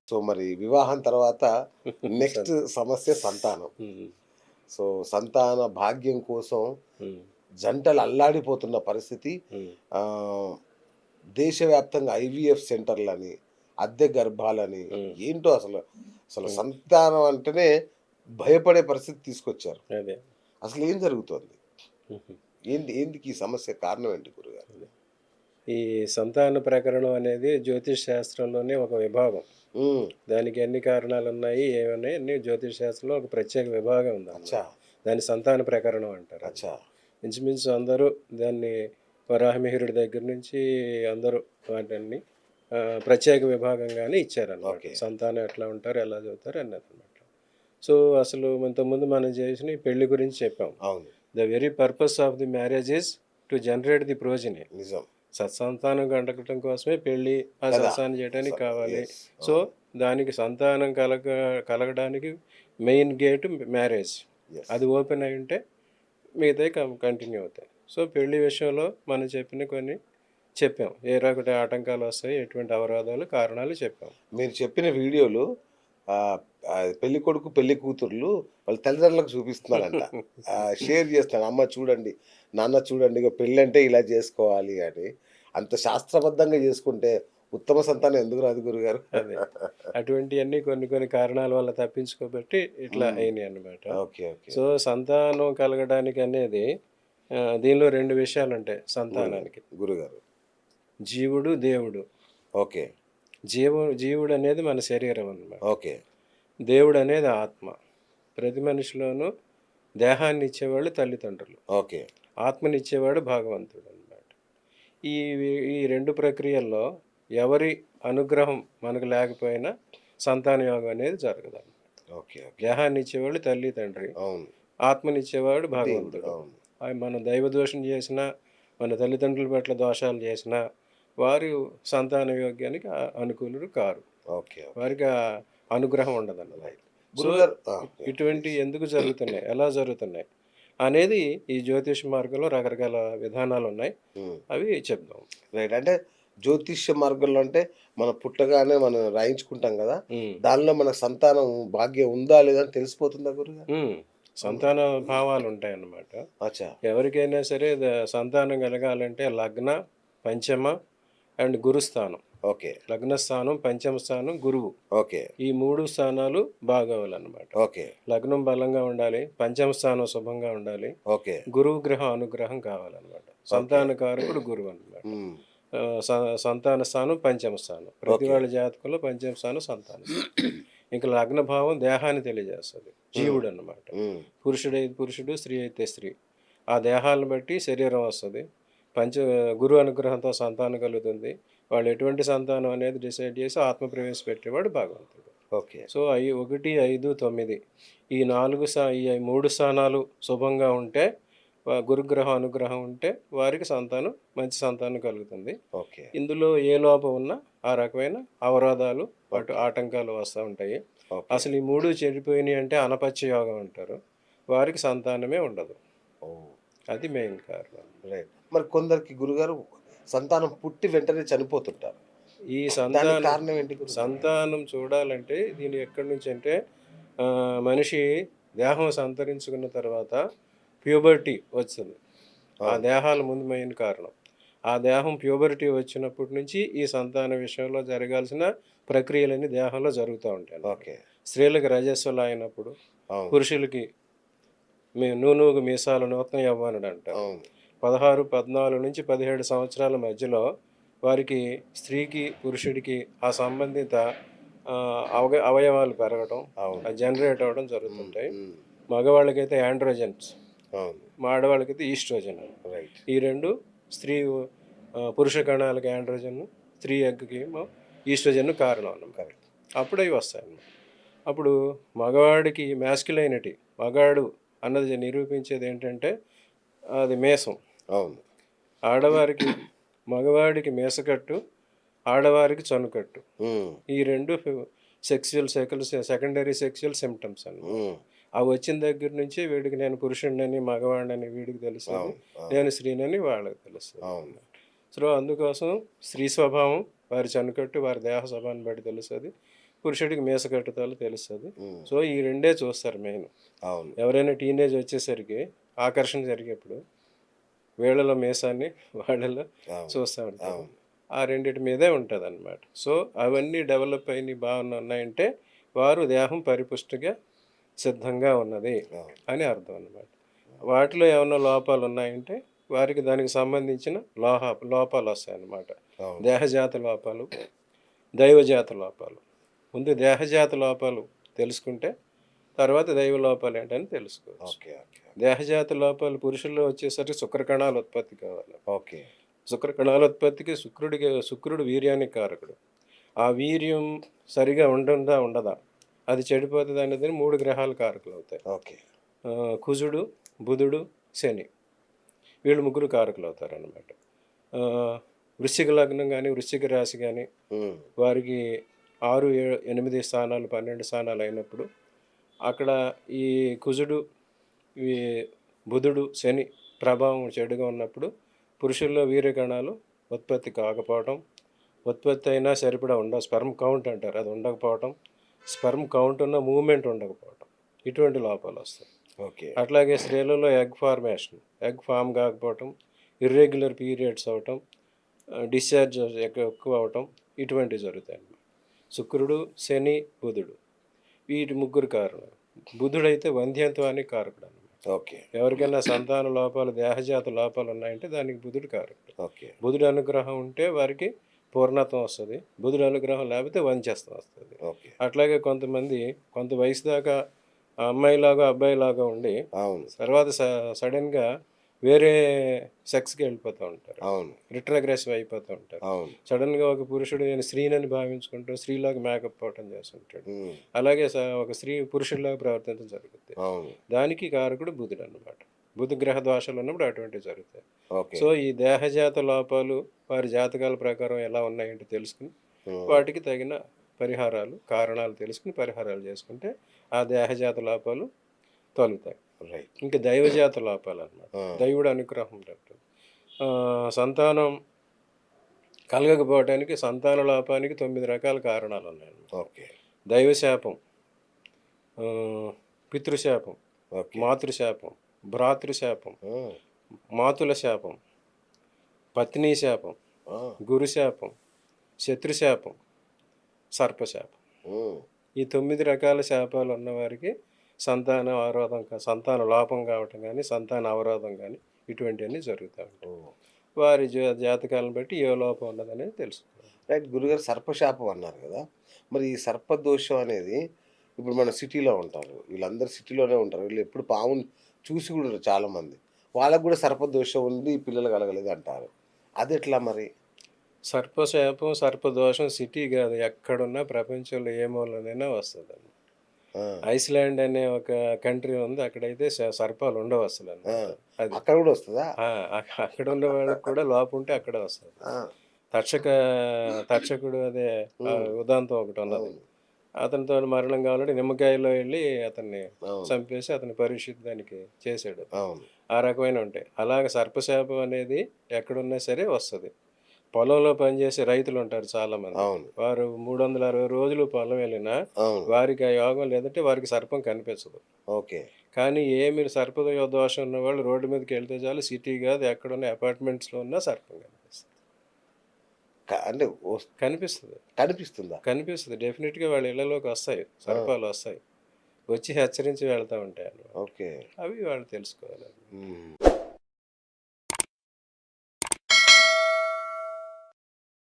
So, మరి వివాహం తర్వాత నెక్స్ట్ సరే. సమస్య సంతానం. హ్మ్. సో, సంతాన భాగ్యం కోసం హ్మ్. జంటలు అల్లాడిపోతున్న పరిస్థితి. హ్మ్. ఆహ్, దేశవ్యాప్తంగా ఐవీఎఫ్ సెంటర్‌లని, అద్దె గర్భాలని హ్మ్. ఏంటో అసలు. అసలు హ్మ్. సంతానం అంటేనే భయపడే పరిస్థితి తీసుకొచ్చారు. అదే. అసలేం జరుగుతోంది? హుహు. ఎందుకీ సమస్య కారణం ఏంటి గురుగారు? అదే. ఈ సంతాన ప్రకరణం అనేది జ్యోతిష్ శాస్త్రంలోనే ఒక విభాగం. హ్మ్. దానికి ఎన్ని కారణాలున్నాయి, ఏమున్నాయి అన్నీ జ్యోతిష్ శాస్త్రంలో ఒక ప్రత్యేక విభాగం ఉందన్నమాట. అచ్చా! దాన్ని సంతాన ప్రకరణం అంటారది. అచ్చా! ఇంచుమించు అందరూ దాన్ని వరాహమిహిరుడి దగ్గర నుంచి అందరూ వాటిని ప్రత్యేక విభాగంగానే ఇచ్చారనమాట. ఓకే. సంతానం ఎట్లా ఉంటారు, ఎలా చదువుతారు అన్నదనమాట. సో, అసలు ఇంతకుముందు మనం చేసిన ఈ పెళ్లి గురించి చెప్పాం. అవును. The very purpose of the marriage is to generate the progeny. నిజం. సత్సంతానం కంటకటం కోసమే పెళ్లి, ఆ కదా! సంతానం చేయడానికి కావాలి. యెస్. సో, అవును. దానికి సంతానం కలగడానికి మెయిన్ గేట్ మ్యారేజ్. యెస్. అది ఓపెన్ అయి ఉంటే మిగతాయి కంటిన్యూ అవుతాయి. సో, పెళ్లి విషయంలో మనం చెప్పిన కొన్ని చెప్పాం. ఏ రకటి ఆటంకాలు వస్తాయి, ఎటువంటి అవరోధాలు, కారణాలు చెప్పాం. మీరు చెప్పిన వీడియోలు ఆహ్, పెళ్ళికొడుకు, పెళ్లి కూతుర్లు వాళ్ళ తల్లిదండ్రులకు చూపిస్తున్నారంట. షేర్ చేస్తున్నారు. అమ్మ చూడండి, నాన్న చూడండి ఇగో పెళ్ళంటే ఇలా చేసుకోవాలి అని. అంత శాస్త్రబద్ధంగా చేసుకుంటే ఉత్తమ సంతానం ఎందుకు రాదు గురుగారు? అదే. అటువంటియన్నీ కొన్ని కొన్ని కారణాల వల్ల తప్పించుకోబట్టి ఇట్లా హ్మ్. అయినాయన్నమాట. ఓకే. ఓకే. సో, సంతానం కలగడానికి అనేది దీనిలో 2 విషయాలుంటాయి గురుగారు. సంతానానికి. గురుగారు. జీవుడు, దేవుడు. ఓకే. జీవుడనేది మన శరీరం అన్నమాట. ఓకే. దేవుడనేది ఆత్మ. ప్రతి మనిషిలోనూ దేహాన్నిచ్చేవాళ్ళు తల్లిదండ్రులు. ఓకే. ఆత్మనిచ్చేవాడు భగవంతుడన్నమాట. ఈ ఈ 2 ప్రక్రియల్లో ఎవరి అనుగ్రహం మనకు లేకపోయినా సంతాన యోగం అనేది జరగదన్నమాట. ఓకే. ఓకే. దేహాన్నిచ్చేవాళ్ళు తల్లి, తండ్రి. అవును. ఆత్మనిచ్చేవాడు దేవుడు. భగవంతుడు. అవును. మనం దైవ దోషం చేసినా, మన తల్లిదండ్రుల పట్ల దోషాలు చేసినా, వారు సంతాన యోగ్యానికి అనుకూలులు కారు. ఓకే. ఓకే. వారికి ఆ అనుగ్రహం ఉండదన్నమాట. రైట్. సో, గురుగారు ఇటువంటి ప్లీజ్. ఎందుకు జరుగుతున్నాయి? ఎలా జరుగుతున్నాయి? అనేది ఈ జ్యోతిష మార్గంలో రకరకాల విధానాలున్నాయి. హ్మ్. అవి చెప్దాం. రైట్. అంటే జ్యోతిష్య మార్గంలో అంటే మనం పుట్టగానే మనం రాయించుకుంటాం గదా! హ్మ్. దానిలో మనకు సంతానం భాగ్యం ఉందా? లేదా? అని తెలిసిపోతుందా గురుగారు? హ్మ్. హ్మ్. సంతాన భావాలుంటాయన్నమాట. అచ్చా! ఎవరికైనా సరే సంతానం కలగాలంటే లగ్న, పంచమ అండ్ గురుస్థానం. ఓకే. లగ్నస్థానం, పంచమ స్థానం, గురువు. ఓకే. ఈ 3 స్థానాలు బాగోవాలన్నమాట. ఓకే. లగ్నం బలంగా ఉండాలి. పంచమ స్థానం శుభంగా ఉండాలి. ఓకే. గురువు గ్రహం అనుగ్రహం కావాలన్నమాట. ఓకే. సంతాన కారకుడు గురువు అన్నమాట. హ్మ్. ఆహ్, స సంతాన స్థానం పంచమ స్థానం. ప్రతి ఓకే. వాళ్ళ జాతకంలో పంచమ స్థానం సంతాన స్థానం. ఇంక లగ్న భావం దేహాన్ని తెలియజేస్తది. హ్మ్. జీవుడన్నమాట. హ్మ్. పురుషుడైతే పురుషుడు, స్త్రీ అయితే స్త్రీ. ఆ దేహాలను బట్టి శరీరం వస్తది. పంచ గురు అనుగ్రహంతో సంతానం కలుగుతుంది. వాళ్ళు ఎటువంటి సంతానం అనేది డిసైడ్ చేసి ఆత్మ ప్రవేశపెట్టేవాడు భగవంతుడు. ఓకే. సో, 1, 5, 9 ఈ 3 స్థానాలు శుభంగా ఉంటే గురుగ్రహం అనుగ్రహం ఉంటే వారికి సంతానం మంచి సంతానం కలుగుతుంది. ఓకే. ఇందులో ఏ లోపం ఉన్నా ఆ రకమైన అవరోధాలు, ఓకే. ఆటంకాలు వస్తా ఉంటాయి. ఓకే. అసలు ఈ 3 చెడిపోయినాయి అంటే అనపత్య యోగం అంటారు. వారికి సంతానమే ఉండదు. ఓహ్! అది మెయిన్ కారణం. రైట్. మరి కొందరికి గురుగారు సంతానం పుట్టి వెంటనే చనిపోతుంటారు. ఈ దానికి కారణం ఏంటి గురుగారు? సంతానం చూడాలంటే దీని ఎక్కడి నుంచి అంటే మనిషి దేహం సంతరించుకున్న తర్వాత ప్యూబర్టీ వస్తుంది. ఆ అవును. దేహాలు ముందు మెయిన్ కారణం. ఆ దేహం ప్యూబర్టీ వచ్చినప్పటి నుంచి ఈ సంతాన విషయంలో జరగాల్సిన ప్రక్రియలన్నీ దేహంలో జరుగుతా ఉంటాయన్నమాట. ఓకే. స్త్రీలకు రజస్వల అయినప్పుడు, అవును. పురుషులకి నూనూగు మీసాలు నూతన యవ్వనుడు అంటారు. అవును. 16, 14 నుంచి 17 సంవత్సరాల మధ్యలో వారికి స్త్రీకి, పురుషుడికి ఆ సంబంధిత అవయవాలు పెరగటం, అవును. జనరేట్ అవ్వడం హ్మ్. జరుగుతుంటాయి. హ్మ్. మగవాళ్ళకైతే యాండ్రోజెన్స్, అవును. ఆడవాళ్ళకైతే ఈస్ట్రోజన్. రైట్. ఈ 2 స్త్రీ పురుష కణాలకి యాండ్రోజన్, స్త్రీ ఎగ్‌కి ఏమో ఈస్ట్రోజన్ కారణం అన్నమాట. కరెక్ట్. అప్పుడు అవి వస్తాయన్నమాట. అప్పుడు మగవాడికి మాస్క్యులైనిటీ మగాడు అన్నది నిరూపించేది ఏంటంటే అది మీసం. అవును. ఆడవారికి మగవాడికి మీసకట్టు, ఆడవారికి చనుకట్టు. హ్మ్. ఈ 2 సెకండరీ సెక్సువల్ సింప్టమ్స్ అన్నమాట. హ్మ్. అవి వచ్చిన దగ్గర నుంచి వీడికి నేను పురుషుడినని, మగవాడినని వీడికి తెలుస్తది. అవును. అవును. నేను స్త్రీనని వాళ్ళకి తెలుస్తది. అవును. సో, అందుకోసం స్త్రీ స్వభావం, వారి చనుకట్టు, వారి దేహ స్వభావాన్ని బట్టి తెలుస్తది. పురుషుడికి మీస కట్టుతాలో తెలుస్తుంది. ఉమ్, సో ఈ రెండే చూస్తారు మెయిన్. అవును. ఎవరైనా టీనేజ్ వచ్చేసరికి ఆకర్షణ జరిగేప్పుడు వీళ్ళలో మీసాన్ని వాళ్ళలో అవును. చూస్తూ ఉంటారు. అవును. ఆ రెండిటి మీదే ఉంటుంది అనమాట. సో అవన్నీ డెవలప్ అయిన బాగా ఉన్నాయంటే వారు దేహం పరిపుష్టిగా సిద్ధంగా ఉన్నది అవును. అని అర్థం అన్నమాట. వాటిలో ఏమైనా లోపాలు ఉన్నాయంటే వారికి దానికి సంబంధించిన లోపాలు వస్తాయన్నమాట. అవును. దేహజాత లోపాలు, దైవజాత లోపాలు. ముందు దేహజాత లోపాలు తెలుసుకుంటే తర్వాత దైవ లోపాలు ఏంటని తెలుసుకోవచ్చు. ఓకే. ఓకే. దేహజాత లోపాలు పురుషుల్లో వచ్చేసరికి శుక్రకణాల ఉత్పత్తి కావాలి. ఓకే. శుక్రకణాల ఉత్పత్తికి శుక్రుడు వీర్యానికి కారకుడు. ఆ వీర్యం సరిగా ఉండదా, అది చెడిపోతుంది అనేది 3 గ్రహాలు కారకులు అవుతాయి. ఓకే. కుజుడు, బుధుడు, శని, వీళ్ళు ముగ్గురు కారకులు అవుతారన్నమాట. వృశ్చిక లగ్నం కానీ వృశ్చిక రాశి కానీ ఉమ్, వారికి 6, 7, 8 స్థానాలు 12 స్థానాలు అయినప్పుడు అక్కడ ఈ కుజుడు, ఈ బుధుడు, శని ప్రభావం చెడుగా ఉన్నప్పుడు పురుషుల్లో వీర్యకణాలు ఉత్పత్తి కాకపోవటం, ఉత్పత్తి అయినా సరిపడా స్పెర్మ్ కౌంట్ అంటారు, అది ఉండకపోవటం, స్పెర్మ్ కౌంట్ ఉన్న మూమెంట్ ఉండకపోవటం, ఇటువంటి లోపాలు వస్తాయి. ఓకే. అట్లాగే స్త్రీలలో ఎగ్ ఫామ్ కాకపోవటం, ఇర్రెగ్యులర్ పీరియడ్స్ అవటం, డిశ్చార్జ్ ఎక్కువ అవటం, ఇటువంటివి జరుగుతాయి అన్నమాట. శుక్రుడు, శని, బుధుడు వీటి ముగ్గురు కారణం. బుధుడైతే వంధ్యత్వానికి కారకుడు అన్నమాట. ఓకే. ఎవరికైనా సంతాన లోపాలు, దేహజాత లోపాలు ఉన్నాయంటే దానికి బుధుడు కారకుడు. ఓకే. బుధుడు అనుగ్రహం ఉంటే వారికి పూర్ణత్వం వస్తుంది, బుధుడు అనుగ్రహం లేకపోతే వంచస్తం వస్తుంది. ఓకే. అట్లాగే కొంత వయసు దాకా అమ్మాయిలాగా అబ్బాయిలాగా ఉండి అవును. తర్వాత సడన్గా వేరే సెక్స్కి వెళ్ళిపోతూ ఉంటారు, అవును. రిట్రోగ్రెసివ్ అయిపోతూ ఉంటారు. అవును. సడన్గా ఒక పురుషుడు నేను స్త్రీనని భావించుకుంటూ స్త్రీలాగా మేకప్ అవటం చేస్తుంటాడు. ఉమ్, అలాగే ఒక స్త్రీ పురుషుడిలాగా ప్రవర్తించడం జరుగుతుంది. అవును. దానికి కారకుడు బుధుడు అన్నమాట. బుధ గ్రహ దోషాలు ఉన్నప్పుడు అటువంటివి జరుగుతాయి. ఓకే. సో ఈ దేహజాత లోపాలు వారి జాతకాల ప్రకారం ఎలా ఉన్నాయంటే తెలుసుకుని ఉమ్, వాటికి తగిన కారణాలు తెలుసుకుని పరిహారాలు చేసుకుంటే ఆ దేహజాత లోపాలు తొలుగుతాయి. రైట్. ఇంకా దైవజాత లోపాలు అన్నమాట. ఆ. దైవుడు అనుగ్రహం ఉంటుంది. సంతానం కలగకపోవడానికి, సంతాన లోపానికి 9 రకాల కారణాలు ఉన్నాయన్నమాట. ఓకే. దైవశాపం, ఆ, పితృశాపం, ఓకే. మాతృశాపం, భ్రాతృశాపం, ఆ, మాతుల శాపం, పత్ని శాపం, ఆ, గురుశాపం, శత్రుశాపం, సర్పశాపం. ఉమ్, ఈ 9 రకాల శాపాలు ఉన్నవారికి సంతాన లోపం కావటం కానీ సంతాన అవరోధం కానీ ఇటువంటివన్నీ జరుగుతూ ఉంటాయి. ఉమ్. వారి జాతకాలను బట్టి ఏ లోపం ఉన్నదనేది తెలుసుకోవాలి. రైట్. గురుగారు సర్పశాపం అన్నారు కదా, మరి ఈ సర్పదోషం అనేది ఇప్పుడు మన సిటీలో ఉంటారు, వీళ్ళందరూ సిటీలోనే ఉంటారు, వీళ్ళు ఎప్పుడు పాముని చూసి కూడా ఉండరు చాలామంది, వాళ్ళకు కూడా సర్పదోషం ఉంది, పిల్లలు కలగలేదు అంటారు. అది ఎట్లా మరి? సర్పశాపం, సర్పదోషం సిటీ కాదు, ఎక్కడున్నా ప్రపంచంలో ఏ మూలనైనా వస్తుంది. ఆ, ఐస్లాండ్ అనే ఒక కంట్రీ ఉంది, అక్కడైతే సర్పాలు ఉండవు అసలు ఆ, అన్నమాట. అది అక్కడ కూడా వస్తుందా? అక్కడ ఉన్న వాళ్ళకి కూడా లోపం ఉంటే అక్కడ వస్తుంది. ఆ, తర్చకుడు అదే ఉదాంతం ఒకటి ఉన్నది. అవును. అతనితో మరణం కావాలంటే నిమ్మకాయలో వెళ్ళి అతన్ని అవును. చంపేసి అతని పరిశుద్ధానికి చేశాడు. అవును. ఆ రకమైన ఉంటాయి. అలాగే సర్పశాపం అనేది ఎక్కడున్నా సరే వస్తుంది. పొలంలో పనిచేసే రైతులు ఉంటారు చాలామంది, అవును. వారు 360 రోజులు పొలం వెళ్ళినా అవును. వారికి ఆ యోగం లేదంటే వారికి సర్పం కనిపించదు. ఓకే. కానీ మీరు సర్ప దోషం ఉన్న వాళ్ళు రోడ్డు మీదకి వెళ్తే చాలు, సిటీ కాదు ఎక్కడున్న అపార్ట్మెంట్స్లో ఉన్నా సర్పం కనిపిస్తుంది. అంటే కనిపిస్తుంది కనిపిస్తుందా? డెఫినెట్గా వాళ్ళ ఇళ్లలోకి వస్తాయి, సర్పాలు వస్తాయి, వచ్చి హెచ్చరించి వెళ్తూ ఉంటాయి అన్నమాట. ఓకే. అవి వాళ్ళు తెలుసుకోవాలి. ఉమ్.